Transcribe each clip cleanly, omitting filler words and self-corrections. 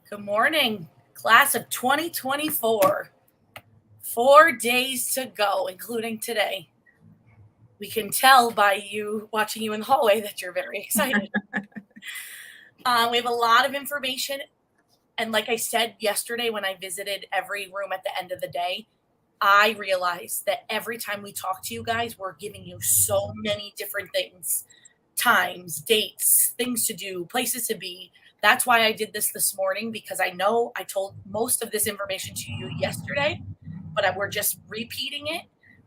Good morning, class of 2024. 4 days to go, including today. We can tell by you watching you in the hallway that you're very excited. We have a lot of information. And like I said yesterday, when I visited every room at the end of the day, I realized that every time we talk to you guys, we're giving you so many different things, times, dates, things to do, places to be. That's why I did this morning, because I know I told most of this information to you yesterday, but we're just repeating it.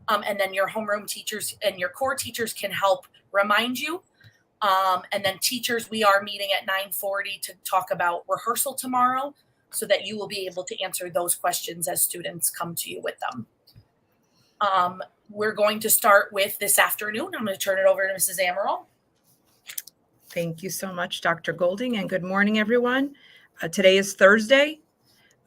And then your homeroom teachers and your core teachers can help remind you. And then teachers, we are meeting at 9:40 to talk about rehearsal tomorrow, so that you will be able to answer those questions as students come to you with them. We're going to start with this afternoon. I'm going to turn it over to Mrs. Amaral. Thank you so much, Dr. Golding, and good morning, everyone. Today is Thursday,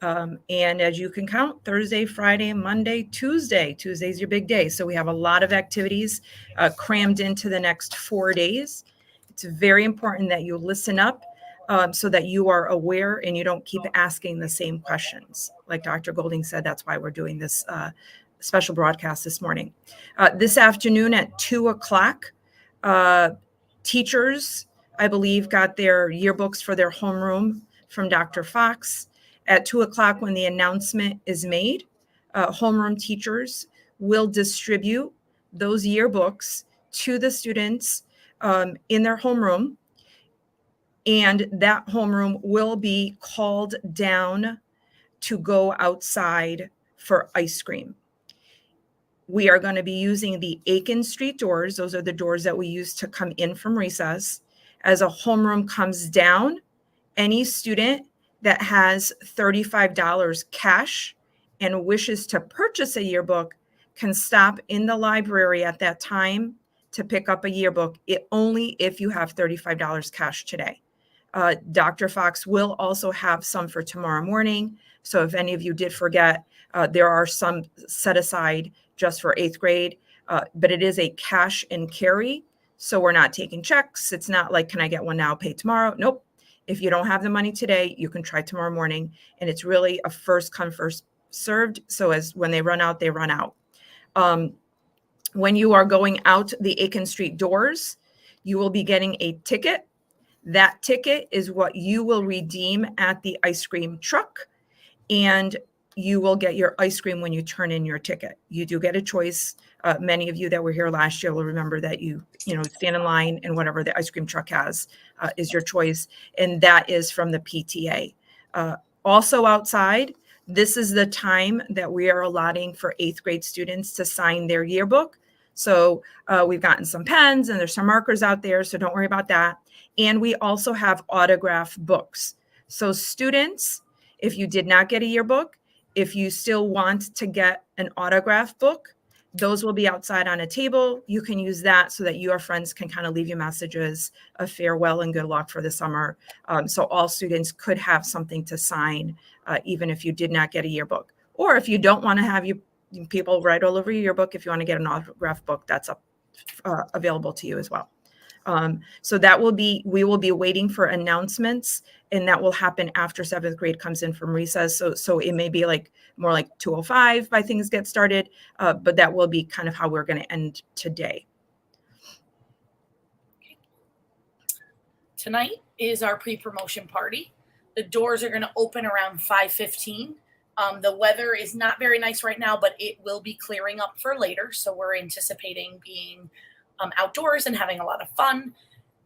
and as you can count, Thursday, Friday, Monday, Tuesday. Tuesday's your big day, so we have a lot of activities crammed into the next 4 days. It's very important that you listen up so that you are aware and you don't keep asking the same questions. Like Dr. Golding said, that's why we're doing this special broadcast this morning. This afternoon at 2 o'clock, teachers, I believe, got their yearbooks for their homeroom from Dr. Fox. At 2 o'clock, when the announcement is made, homeroom teachers will distribute those yearbooks to the students in their homeroom, and that homeroom will be called down to go outside for ice cream. We are going to be using the Aiken Street doors. Those are the doors that we use to come in from recess. As a homeroom comes down, any student that has $35 cash and wishes to purchase a yearbook can stop in the library at that time to pick up a yearbook, only if you have $35 cash today. Dr. Fox will also have some for tomorrow morning. So if any of you did forget, there are some set aside just for 8th grade, but it is a cash and carry. So we're not taking checks. It's not like, can I get one now, pay tomorrow? Nope. If you don't have the money today, you can try tomorrow morning. And it's really a first come, first served. So as when they run out, they run out. When you are going out the Aiken Street doors, you will be getting a ticket. That ticket is what you will redeem at the ice cream truck, and you will get your ice cream when you turn in your ticket. You do get a choice. Many of you that were here last year will remember that you stand in line, and whatever the ice cream truck has is your choice, and that is from the PTA. Also outside, this is the time that we are allotting for 8th grade students to sign their yearbook. So we've gotten some pens and there's some markers out there, so don't worry about that. And we also have autograph books. So students, if you did not get a yearbook, if you still want to get an autograph book, those will be outside on a table. You can use that so that your friends can kind of leave you messages of farewell and good luck for the summer. So all students could have something to sign, even if you did not get a yearbook. Or if you don't want to have people write all over your yearbook, if you want to get an autograph book, that's available to you as well. So we will be waiting for announcements, and that will happen after 7th grade comes in from recess. So it may be more like 2:05 by things get started, but that will be kind of how we're going to end today. Tonight is our pre-promotion party. The doors are going to open around 5:15. The weather is not very nice right now, but it will be clearing up for later. So we're anticipating being outdoors and having a lot of fun.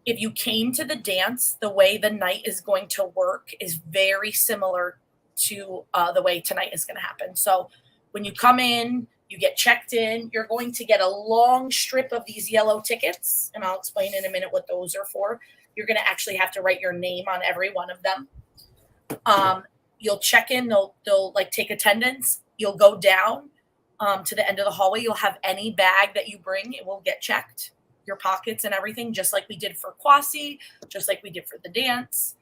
If you came to the dance, the way the night is going to work is very similar to the way tonight is going to happen. So when you come in, you get checked in, you're going to get a long strip of these yellow tickets, and I'll explain in a minute what those are for. You're going to actually have to write your name on every one of them. You'll check in, they'll take attendance. You'll go down to the end of the hallway. You'll have any bag that you bring, it will get checked, your pockets and everything, just like we did for Quasi, just like we did for the dance.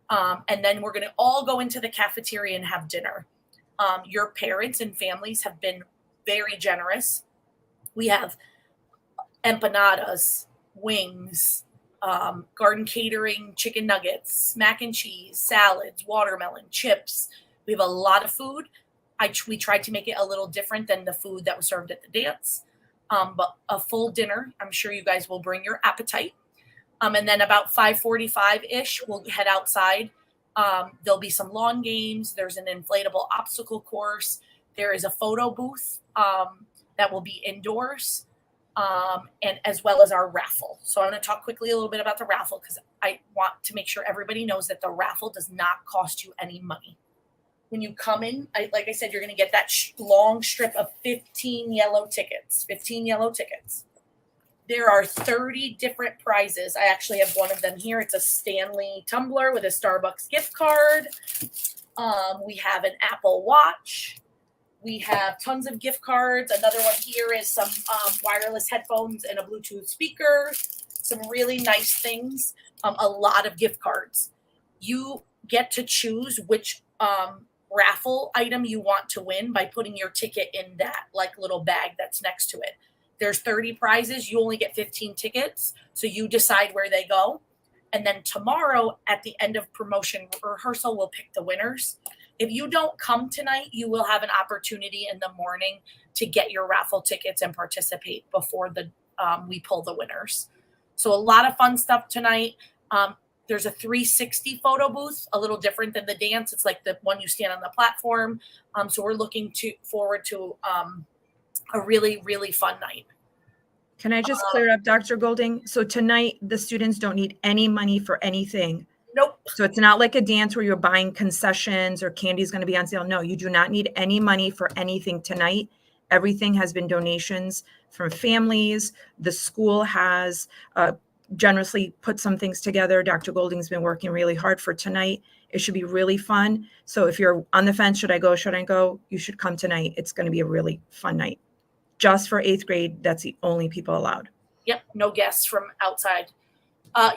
And then we're going to all go into the cafeteria and have dinner. Your parents and families have been very generous. We have empanadas, wings, garden catering, chicken nuggets, mac and cheese, salads, watermelon, chips. We have a lot of food. We tried to make it a little different than the food that was served at the dance. But a full dinner. I'm sure you guys will bring your appetite. And then about 5:45-ish, we'll head outside. There'll be some lawn games. There's an inflatable obstacle course. There is a photo booth that will be indoors, and as well as our raffle. So I'm going to talk quickly a little bit about the raffle because I want to make sure everybody knows that the raffle does not cost you any money. When you come in, like I said, you're going to get that long strip of 15 yellow tickets. 15 yellow tickets. There are 30 different prizes. I actually have one of them here. It's a Stanley tumbler with a Starbucks gift card. We have an Apple Watch. We have tons of gift cards. Another one here is some wireless headphones and a Bluetooth speaker. Some really nice things. A lot of gift cards. You get to choose which raffle item you want to win by putting your ticket in that like little bag that's next to it. There's 30 prizes. You only get 15 tickets. So you decide where they go. And then tomorrow at the end of promotion rehearsal, we'll pick the winners. If you don't come tonight, you will have an opportunity in the morning to get your raffle tickets and participate before we pull the winners. So a lot of fun stuff tonight. There's a 360 photo booth, a little different than the dance. It's like the one you stand on the platform. So we're looking forward to a really, really fun night. Can I just clear up, Dr. Golding? So tonight, the students don't need any money for anything. Nope. So it's not like a dance where you're buying concessions or candy is going to be on sale. No, you do not need any money for anything tonight. Everything has been donations from families. The school has generously put some things together. Dr. Golding's been working really hard for tonight. It should be really fun. So if you're on the fence, should I go, should I go? You should come tonight. It's going to be a really fun night. Just for 8th grade, that's the only people allowed. Yep, no guests from outside.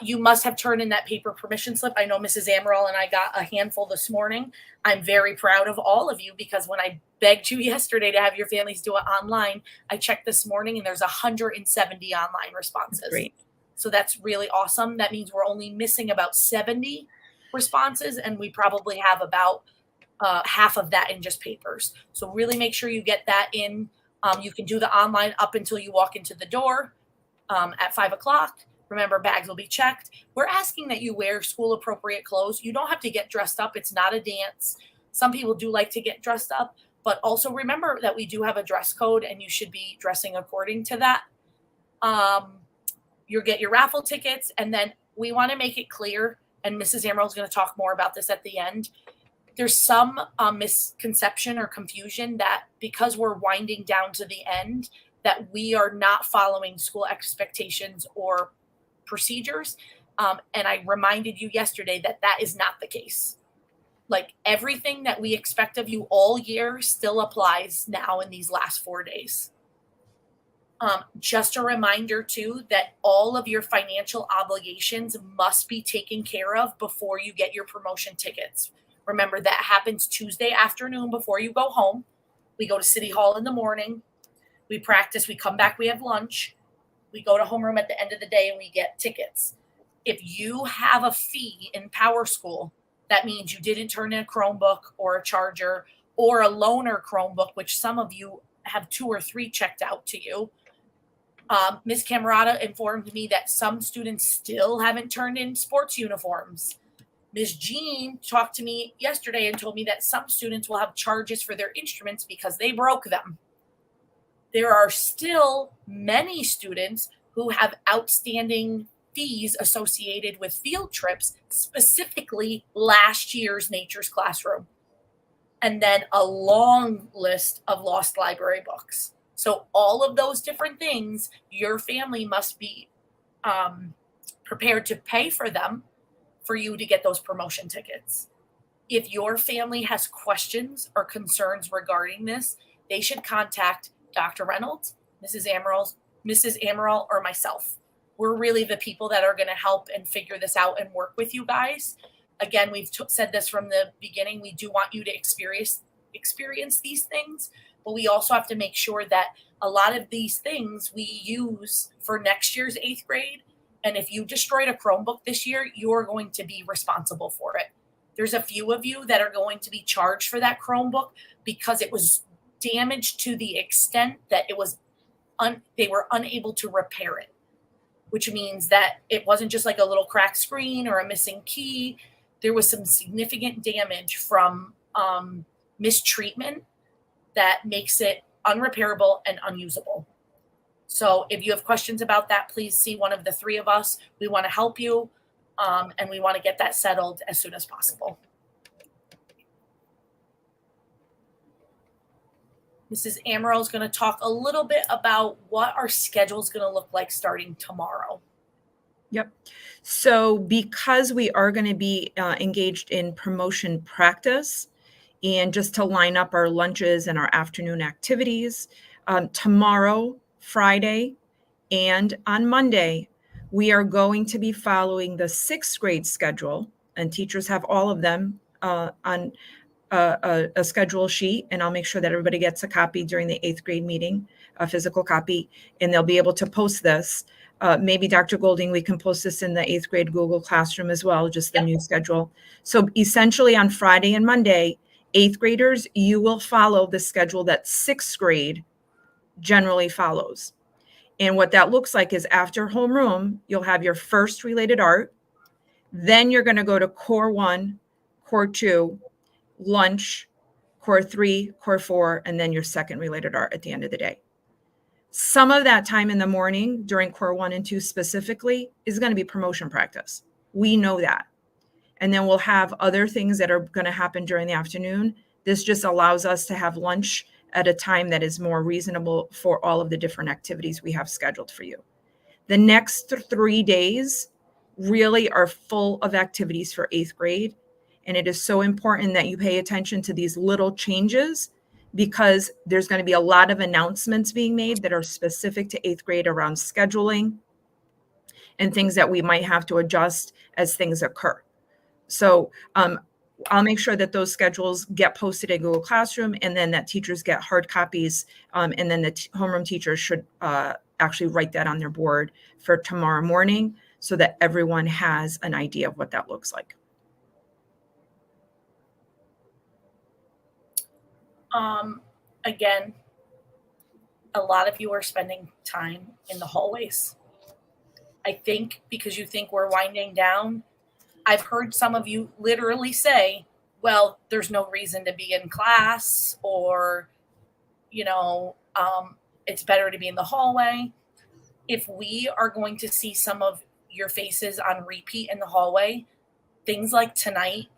You must have turned in that paper permission slip. I know Mrs. Amaral and I got a handful this morning. I'm very proud of all of you because when I begged you yesterday to have your families do it online, I checked this morning and there's 170 online responses. Great. So that's really awesome. That means we're only missing about 70 responses, and we probably have about half of that in just papers. So really make sure you get that in. You can do the online up until you walk into the door at 5 o'clock. Remember, bags will be checked. We're asking that you wear school appropriate clothes. You don't have to get dressed up. It's not a dance. Some people do like to get dressed up, but also remember that we do have a dress code and you should be dressing according to that. You'll get your raffle tickets, and then we want to make it clear, and Mrs. Amaral is going to talk more about this at the end. There's some misconception or confusion that because we're winding down to the end, that we are not following school expectations or procedures. And I reminded you yesterday that that is not the case. Like everything that we expect of you all year still applies now in these last 4 days. Just a reminder too, that all of your financial obligations must be taken care of before you get your promotion tickets. Remember, that happens Tuesday afternoon before you go home. We go to City Hall in the morning. We practice. We come back. We have lunch. We go to homeroom at the end of the day and we get tickets. If you have a fee in Power School, that means you didn't turn in a Chromebook or a charger or a loaner Chromebook, which some of you have 2 or 3 checked out to you. Ms. Camerata informed me that some students still haven't turned in sports uniforms. Ms. Jean talked to me yesterday and told me that some students will have charges for their instruments because they broke them. There are still many students who have outstanding fees associated with field trips, specifically last year's Nature's Classroom, and then a long list of lost library books. So all of those different things, your family must be prepared to pay for them for you to get those promotion tickets. If your family has questions or concerns regarding this, they should contact Dr. Reynolds, Mrs. Amaral, or myself. We're really the people that are going to help and figure this out and work with you guys. Again, we've said this from the beginning. We do want you to experience these things, but we also have to make sure that a lot of these things we use for next year's 8th grade And if you destroyed a Chromebook this year, you're going to be responsible for it. There's a few of you that are going to be charged for that Chromebook because it was damaged to the extent that it was they were unable to repair it, which means that it wasn't just like a little cracked screen or a missing key. There was some significant damage from mistreatment that makes it unrepairable and unusable. So if you have questions about that, please see one of the three of us. We want to help you, and we want to get that settled as soon as possible. Mrs. Amaro is going to talk a little bit about what our schedule is going to look like starting tomorrow. Yep. So because we are going to be engaged in promotion practice, and just to line up our lunches and our afternoon activities, tomorrow, Friday, and on Monday, we are going to be following the sixth grade schedule, and teachers have all of them on a schedule sheet, and I'll make sure that everybody gets a copy during the eighth grade meeting, a physical copy, and they'll be able to post this. Maybe Dr. Golding, we can post this in the eighth grade Google Classroom as well, just the new schedule. So essentially on Friday and Monday, eighth graders, you will follow the schedule that sixth grade generally follows. And what that looks like is after homeroom, you'll have your first related art. Then you're going to go to core 1, core 2, lunch, core 3, core 4, and then your second related art at the end of the day. Some of that time in the morning during core 1 and 2 specifically is going to be promotion practice. We know that. And then we'll have other things that are going to happen during the afternoon. This just allows us to have lunch at a time that is more reasonable for all of the different activities we have scheduled for you. The next 3 days really are full of activities for eighth grade. And it is so important that you pay attention to these little changes, because there's going to be a lot of announcements being made that are specific to eighth grade around scheduling and things that we might have to adjust as things occur. So I'll make sure that those schedules get posted in Google Classroom, and then that teachers get hard copies, and then the homeroom teachers should actually write that on their board for tomorrow morning so that everyone has an idea of what that looks like. Again, a lot of you are spending time in the hallways. I think because you think we're winding down, I've heard some of you literally say, well, there's no reason to be in class, or, it's better to be in the hallway. If we are going to see some of your faces on repeat in the hallway, things like tonight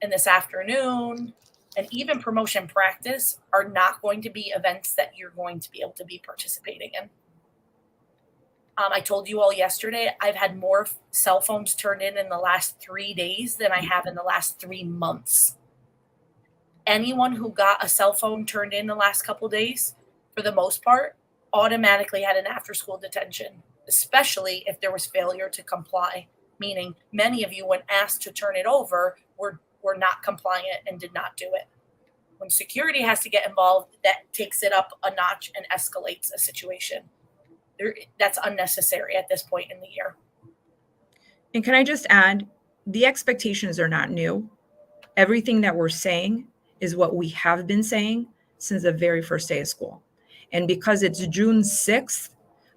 and this afternoon and even promotion practice are not going to be events that you're going to be able to be participating in. I told you all yesterday, I've had more cell phones turned in the last 3 days than I have in the last 3 months. Anyone who got a cell phone turned in the last couple of days, for the most part, automatically had an after-school detention, especially if there was failure to comply, meaning many of you, when asked to turn it over, were not compliant and did not do it. When security has to get involved, that takes it up a notch and escalates a situation. That's unnecessary at this point in the year. And can I just add, the expectations are not new. Everything that we're saying is what we have been saying since the very first day of school. And because it's June 6th,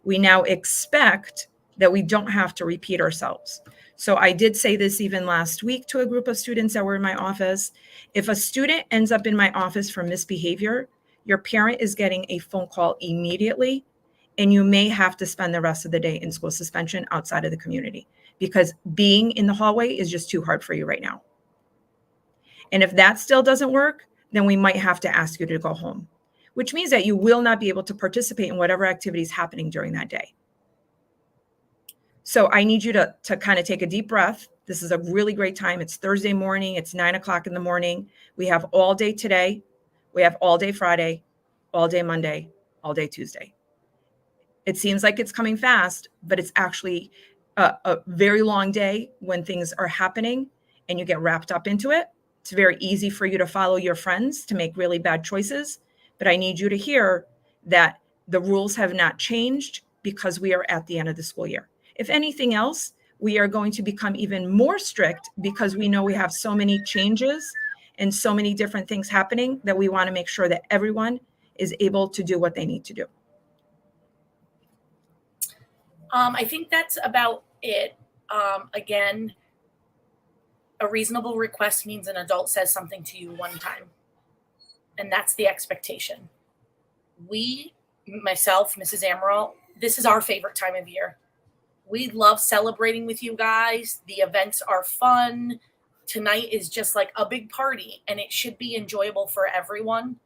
we now expect that we don't have to repeat ourselves. So I did say this even last week to a group of students that were in my office. If a student ends up in my office for misbehavior, your parent is getting a phone call immediately, and you may have to spend the rest of the day in school suspension outside of the community, because being in the hallway is just too hard for you right now. And if that still doesn't work, then we might have to ask you to go home, which means that you will not be able to participate in whatever activity is happening during that day. So I need you to kind of take a deep breath. This is a really great time. It's Thursday morning. It's 9 o'clock in the morning. We have all day today. We have all day Friday, all day Monday, all day Tuesday. It seems like it's coming fast, but it's actually a very long day when things are happening and you get wrapped up into it. It's very easy for you to follow your friends to make really bad choices. But I need you to hear that the rules have not changed because we are at the end of the school year. If anything else, we are going to become even more strict because we know we have so many changes and so many different things happening that we want to make sure that everyone is able to do what they need to do. I think that's about it. Again, a reasonable request means an adult says something to you one time, and that's the expectation. We, myself, Mrs. Amaral, this is our favorite time of year. We love celebrating with you guys. The events are fun. Tonight is just like a big party, and it should be enjoyable for everyone.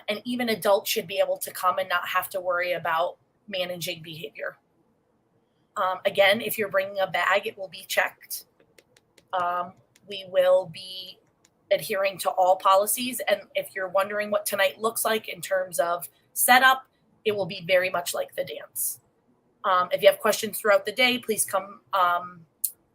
And even adults should be able to come and not have to worry about managing behavior. Again, if you're bringing a bag, it will be checked. We will be adhering to all policies. And if you're wondering what tonight looks like in terms of setup, it will be very much like the dance. If you have questions throughout the day, please come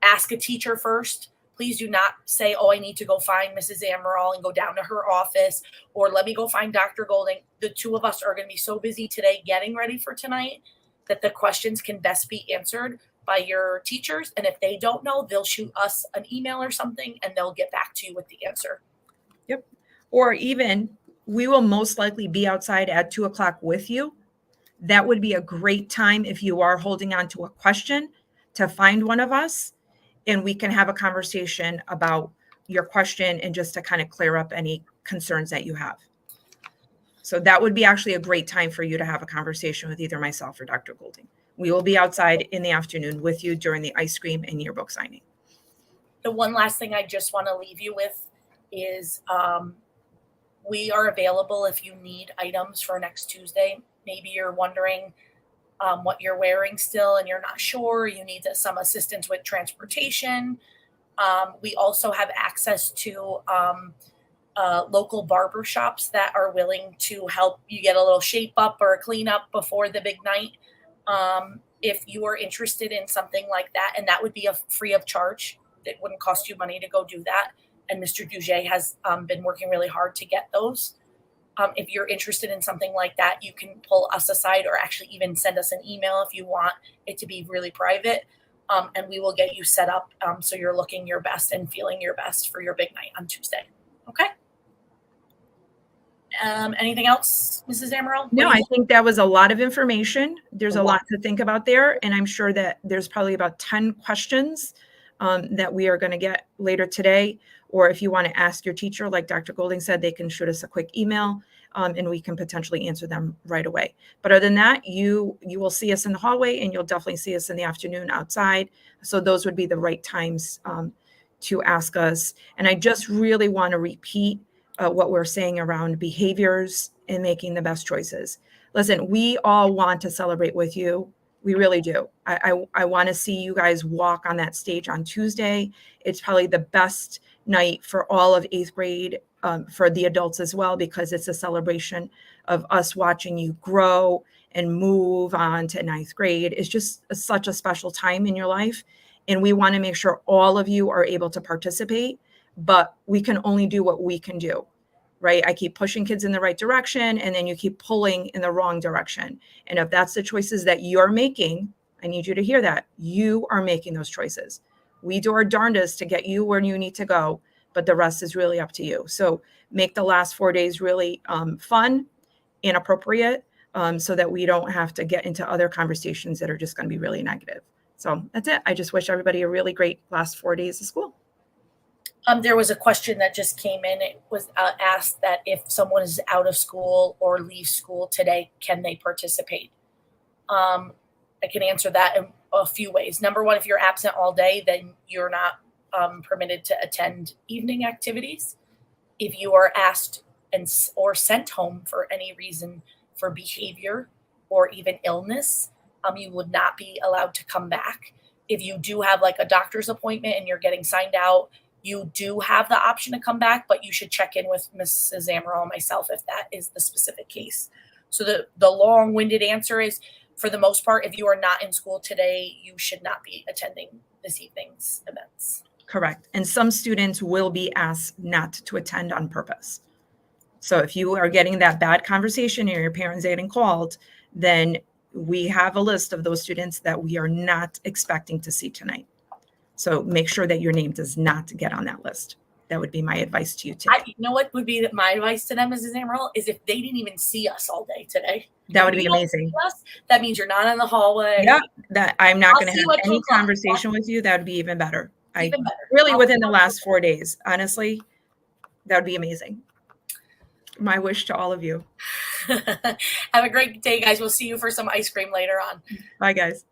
ask a teacher first. Please do not say, oh, I need to go find Mrs. Amaral and go down to her office, or let me go find Dr. Golding. The two of us are going to be so busy today getting ready for tonight that the questions can best be answered by your teachers. And if they don't know, they'll shoot us an email or something and they'll get back to you with the answer. Yep. Or even we will most likely be outside at 2:00 with you. That would be a great time if you are holding on to a question to find one of us and we can have a conversation about your question and just to kind of clear up any concerns that you have. So that would be actually a great time for you to have a conversation with either myself or Dr. Golding. We will be outside in the afternoon with you during the ice cream and yearbook signing. The one last thing I just want to leave you with is we are available if you need items for next Tuesday. Maybe you're wondering what you're wearing still and you're not sure. You need some assistance with transportation. We also have access to local barber shops that are willing to help you get a little shape up or a clean up before the big night. If you are interested in something like that, and that would be free of charge, it wouldn't cost you money to go do that. And Mr. Duget has been working really hard to get those. If you're interested in something like that, you can pull us aside or actually even send us an email if you want it to be really private. And we will get you set up so you're looking your best and feeling your best for your big night on Tuesday. Okay? Anything else, Mrs. Amaral? No, I think that was a lot of information. There's a lot to think about there. And I'm sure that there's probably about 10 questions that we are going to get later today. Or if you want to ask your teacher, like Dr. Golding said, they can shoot us a quick email and we can potentially answer them right away. But other than that, you will see us in the hallway and you'll definitely see us in the afternoon outside. So those would be the right times to ask us. And I just really want to repeat what we're saying around behaviors and making the best choices. Listen, we all want to celebrate with you. We really do. I want to see you guys walk on that stage on Tuesday. It's probably the best night for all of 8th grade, for the adults as well, because it's a celebration of us watching you grow and move on to 9th grade. It's just such a special time in your life. And we want to make sure all of you are able to participate, but we can only do what we can do. Right? I keep pushing kids in the right direction and then you keep pulling in the wrong direction. And if that's the choices that you're making, I need you to hear that. You are making those choices. We do our darndest to get you where you need to go, but the rest is really up to you. So make the last 4 days really fun and appropriate so that we don't have to get into other conversations that are just going to be really negative. So that's it. I just wish everybody a really great last 4 days of school. There was a question that just came in. It was asked that if someone is out of school or leaves school today, can they participate? I can answer that in a few ways. Number one, if you're absent all day, then you're not permitted to attend evening activities. If you are asked or sent home for any reason for behavior or even illness, you would not be allowed to come back. If you do have like a doctor's appointment and you're getting signed out, you do have the option to come back, but you should check in with Mrs. Amaral and myself if that is the specific case. So the long-winded answer is, for the most part, if you are not in school today, you should not be attending this evening's events. Correct. And some students will be asked not to attend on purpose. So if you are getting that bad conversation or your parents getting called, then we have a list of those students that we are not expecting to see tonight. So make sure that your name does not get on that list. That would be my advice to you today. You know what would be my advice to them, Mrs. Amaral, is if they didn't even see us all day today. That would If be you don't amazing. see us, that means you're not in the hallway. Yeah, that I'm not I'll going to see you have at any 2 o'clock. conversation with you. That would be even better. Even better. Really I'll within see the you last 4 days, honestly, that would be amazing. My wish to all of you. Have a great day, guys. We'll see you for some ice cream later on. Bye, guys.